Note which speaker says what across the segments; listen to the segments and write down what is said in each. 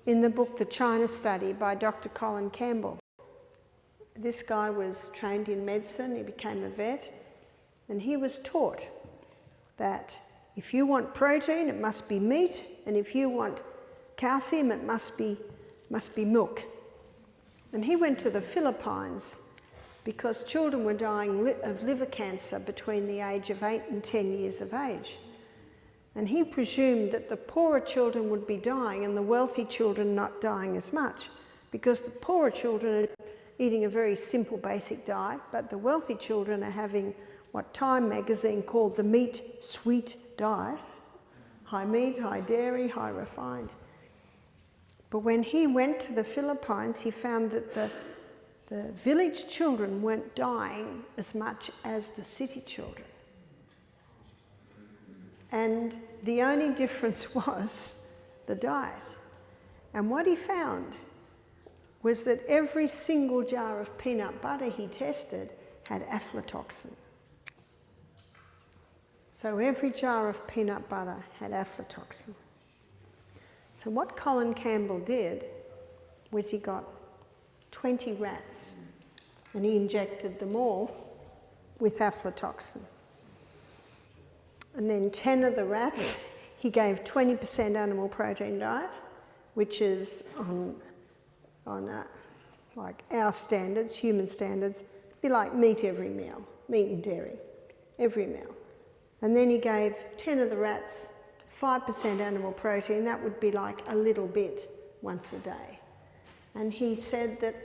Speaker 1: in the book The China Study by Dr. Colin Campbell. This guy was trained in medicine, he became a vet, and he was taught that if you want protein, it must be meat, and if you want calcium, it must be milk. And he went to the Philippines because children were dying of liver cancer between the age of 8 and 10 years of age. And he presumed that the poorer children would be dying and the wealthy children not dying as much, because the poorer children are eating a very simple basic diet, but the wealthy children are having what Time magazine called the meat sweet diet: high meat, high dairy, high refined. But when he went to the Philippines, he found that the village children weren't dying as much as the city children. And the only difference was the diet. And what he found was that every single jar of peanut butter he tested had aflatoxin. So every jar of peanut butter had aflatoxin. So what Colin Campbell did was he got 20 rats and he injected them all with aflatoxin. And then 10 of the rats, he gave 20% animal protein diet, which is on like our standards, human standards, be like meat every meal, meat and dairy, every meal. And then he gave 10 of the rats 5% animal protein, that would be like a little bit once a day. And he said that,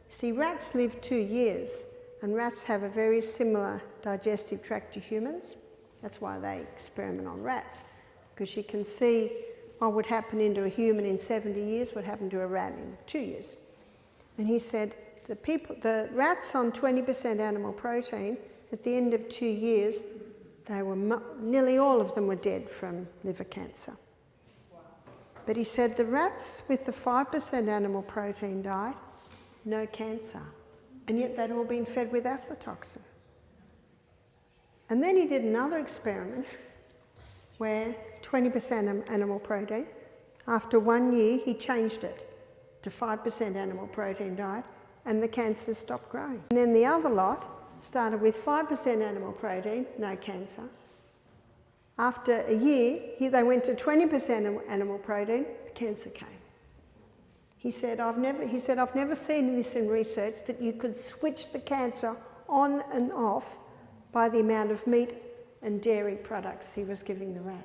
Speaker 1: see, rats live 2 years, and rats have a very similar digestive tract to humans. That's why they experiment on rats, because you can see what would happen into a human in 70 years would happen to a rat in 2 years. And he said the rats on 20% animal protein, at the end of 2 years, nearly all of them were dead from liver cancer. But he said the rats with the 5% animal protein diet, no cancer. And yet they'd all been fed with aflatoxin. And then he did another experiment where 20% animal protein, after 1 year he changed it to 5% animal protein diet, and the cancers stopped growing. And then the other lot started with 5% animal protein, no cancer. After a year, they went to 20% animal protein, the cancer came. He said, I've never seen this in research, that you could switch the cancer on and off by the amount of meat and dairy products he was giving the rats.